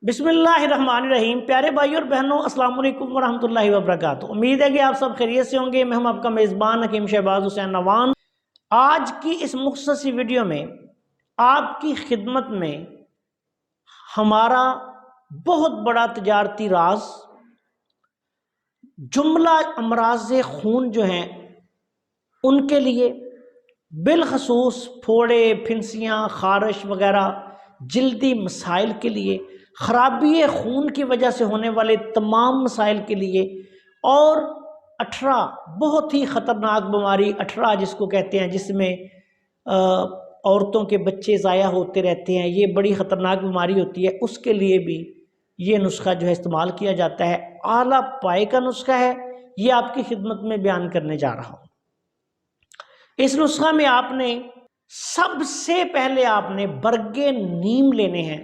بسم اللہ الرحمن الرحیم۔ پیارے بھائی اور بہنوں، السلام علیکم ورحمۃ اللہ وبرکاتہ۔ امید ہے کہ آپ سب خیریت سے ہوں گے۔ میں ہوں آپ کا میزبان حکیم شہباز حسین نوان۔ آج کی اس مختصر ویڈیو میں آپ کی خدمت میں ہمارا بہت بڑا تجارتی راز، جملہ امراض خون جو ہیں ان کے لیے، بالخصوص پھوڑے، پھنسیاں، خارش وغیرہ جلدی مسائل کے لیے، خرابی خون کی وجہ سے ہونے والے تمام مسائل کے لیے، اور 18 بہت ہی خطرناک بیماری 18 جس کو کہتے ہیں، جس میں عورتوں کے بچے ضائع ہوتے رہتے ہیں، یہ بڑی خطرناک بیماری ہوتی ہے، اس کے لیے بھی یہ نسخہ جو ہے استعمال کیا جاتا ہے۔ اعلیٰ پائے کا نسخہ ہے، یہ آپ کی خدمت میں بیان کرنے جا رہا ہوں۔ اس نسخہ میں آپ نے سب سے پہلے آپ نے برگے نیم لینے ہیں۔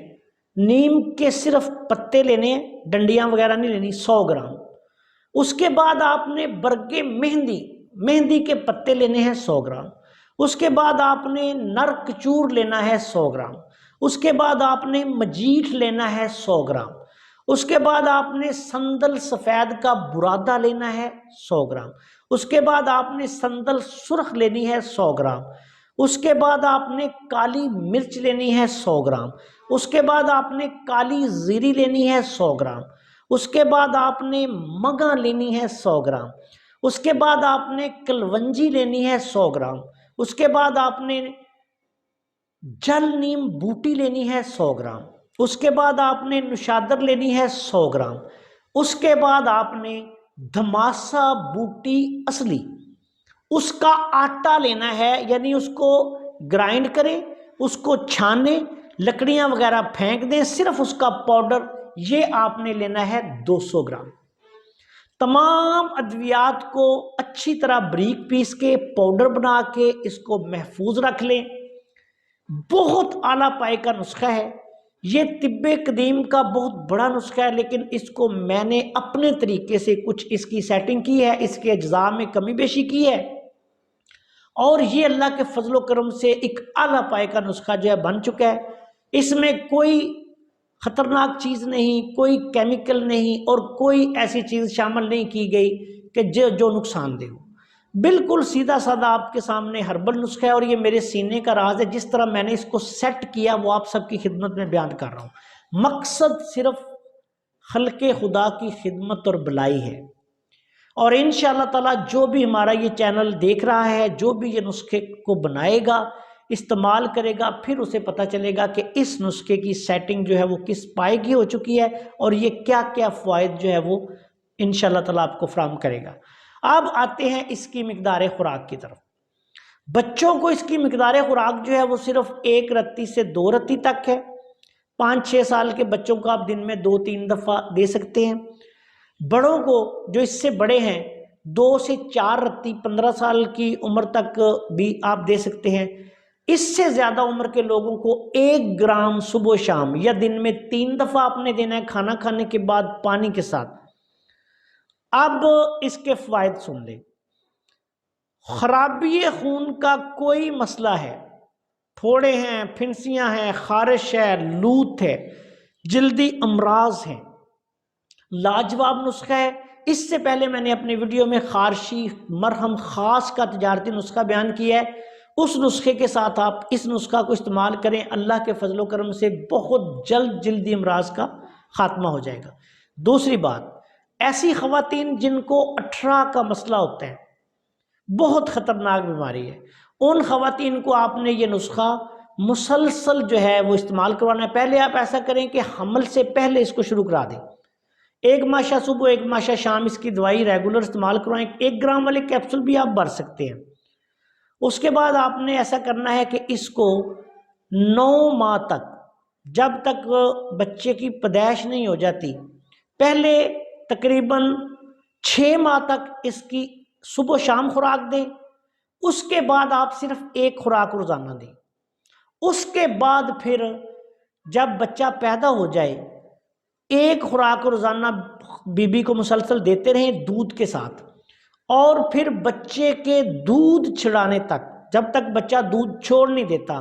نیم کے صرف پتے لینے ہیں، ڈنڈیاں وغیرہ نہیں لینی، 100 گرام۔ اس کے بعد آپ نے برگے مہندی کے پتے لینے ہیں 100 گرام۔ اس کے بعد آپ نے نر کچور لینا ہے 100 گرام۔ اس کے بعد آپ نے مجیٹھ لینا ہے 100 گرام۔ اس کے بعد آپ نے سندل سفید کا برادہ لینا ہے 100 گرام۔ اس کے بعد آپ نے سندل سرخ لینی ہے 100 گرام۔ اس کے بعد آپ نے کالی مرچ لینی ہے 100 گرام۔ اس کے بعد آپ نے کالی زیری لینی ہے 100 گرام۔ اس کے بعد آپ نے مگا لینی ہے 100 گرام۔ اس کے بعد آپ نے کلونجی لینی ہے 100 گرام۔ اس کے بعد آپ نے جل نیم بوٹی لینی ہے 100 گرام۔ اس کے بعد آپ نے نشادر لینی ہے 100 گرام۔ اس کے بعد آپ نے دھماسا بوٹی اصلی، اس کا آٹا لینا ہے، یعنی اس کو گرائنڈ کریں، اس کو چھانے، لکڑیاں وغیرہ پھینک دیں، صرف اس کا پاؤڈر، یہ آپ نے لینا ہے 200 گرام۔ تمام ادویات کو اچھی طرح باریک پیس کے پاؤڈر بنا کے اس کو محفوظ رکھ لیں۔ بہت اعلیٰ پائے کا نسخہ ہے، یہ طب قدیم کا بہت بڑا نسخہ ہے، لیکن اس کو میں نے اپنے طریقے سے کچھ اس کی سیٹنگ کی ہے، اس کے اجزاء میں کمی بیشی کی ہے، اور یہ اللہ کے فضل و کرم سے ایک اعلیٰ پائے کا نسخہ جو ہے بن چکا ہے۔ اس میں کوئی خطرناک چیز نہیں، کوئی کیمیکل نہیں، اور کوئی ایسی چیز شامل نہیں کی گئی کہ جو نقصان دہ ہو۔ بالکل سیدھا سادہ آپ کے سامنے ہربل نسخہ ہے، اور یہ میرے سینے کا راز ہے۔ جس طرح میں نے اس کو سیٹ کیا وہ آپ سب کی خدمت میں بیان کر رہا ہوں۔ مقصد صرف خلق خدا کی خدمت اور بلائی ہے، اور انشاءاللہ تعالی جو بھی ہمارا یہ چینل دیکھ رہا ہے، جو بھی یہ نسخے کو بنائے گا، استعمال کرے گا، پھر اسے پتہ چلے گا کہ اس نسخے کی سیٹنگ جو ہے وہ کس پائے کی ہو چکی ہے، اور یہ کیا کیا فوائد جو ہے وہ انشاءاللہ تعالی آپ کو فراہم کرے گا۔ اب آتے ہیں اس کی مقدار خوراک کی طرف۔ بچوں کو اس کی مقدار خوراک جو ہے وہ صرف 1 رتی سے 2 رتی تک ہے۔ 5-6 سال کے بچوں کو آپ دن میں 2-3 دفعہ دے سکتے ہیں۔ بڑوں کو جو اس سے بڑے ہیں 2 سے 4 رتی، 15 سال کی عمر تک بھی آپ دے سکتے ہیں۔ اس سے زیادہ عمر کے لوگوں کو 1 گرام صبح و شام، یا دن میں 3 دفعہ آپ نے دینا ہے، کھانا کھانے کے بعد پانی کے ساتھ۔ اب اس کے فوائد سن لیں۔ خرابی خون کا کوئی مسئلہ ہے، پھوڑے ہیں، پھنسیاں ہیں، خارش ہے، لوت ہے، جلدی امراض ہیں، لاجواب نسخہ ہے۔ اس سے پہلے میں نے اپنی ویڈیو میں خارشی مرہم خاص کا تجارتی نسخہ بیان کیا ہے، اس نسخے کے ساتھ آپ اس نسخہ کو استعمال کریں، اللہ کے فضل و کرم سے بہت جلد جلدی امراض کا خاتمہ ہو جائے گا۔ دوسری بات، ایسی خواتین جن کو 18 کا مسئلہ ہوتا ہے، بہت خطرناک بیماری ہے، ان خواتین کو آپ نے یہ نسخہ مسلسل جو ہے وہ استعمال کروانا ہے۔ پہلے آپ ایسا کریں کہ حمل سے پہلے اس کو شروع کرا دیں، 1 ماشا صبح 1 ماشا شام اس کی دوائی ریگولر استعمال کروائیں۔ 1 گرام والے کیپسول بھی آپ بھر سکتے ہیں۔ اس کے بعد آپ نے ایسا کرنا ہے کہ اس کو 9 ماہ تک، جب تک بچے کی پیدائش نہیں ہو جاتی، پہلے تقریباً 6 ماہ تک اس کی صبح و شام خوراک دیں۔ اس کے بعد آپ صرف 1 خوراک روزانہ دیں۔ اس کے بعد پھر جب بچہ پیدا ہو جائے، 1 خوراک روزانہ بی کو مسلسل دیتے رہیں دودھ کے ساتھ، اور پھر بچے کے دودھ چھڑانے تک، جب تک بچہ دودھ چھوڑ نہیں دیتا،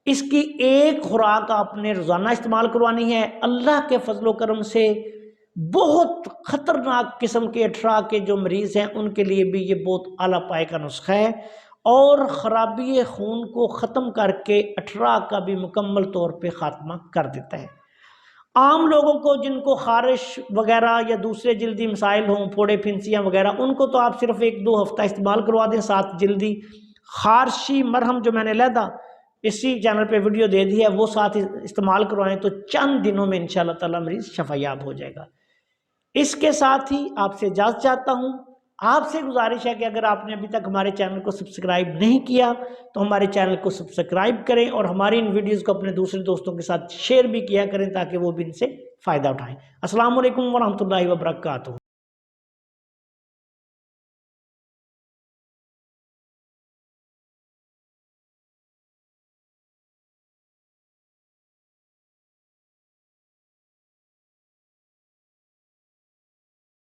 اس کی ایک خوراک آپ نے روزانہ استعمال کروانی ہے۔ اللہ کے فضل و کرم سے بہت خطرناک قسم کے اٹھرا کے جو مریض ہیں ان کے لیے بھی یہ بہت اعلیٰ پائے کا نسخہ ہے، اور خرابی خون کو ختم کر کے اٹھرا کا بھی مکمل طور پہ خاتمہ کر دیتا ہے۔ عام لوگوں کو جن کو خارش وغیرہ یا دوسرے جلدی مسائل ہوں، پھوڑے پھنسیاں وغیرہ، ان کو تو آپ صرف 1-2 ہفتہ استعمال کروا دیں، ساتھ جلدی خارشی مرہم جو میں نے علیحدہ اسی چینل پہ ویڈیو دے دی ہے وہ ساتھ استعمال کروائیں تو چند دنوں میں انشاءاللہ تعالی مریض شفا یاب ہو جائے گا۔ اس کے ساتھ ہی آپ سے اجازت چاہتا ہوں، آپ سے گزارش ہے کہ اگر آپ نے ابھی تک ہمارے چینل کو سبسکرائب نہیں کیا تو ہمارے چینل کو سبسکرائب کریں، اور ہماری ان ویڈیوز کو اپنے دوسرے دوستوں کے ساتھ شیئر بھی کیا کریں تاکہ وہ بھی ان سے فائدہ اٹھائیں۔ السلام علیکم ورحمۃ اللہ وبرکاتہ۔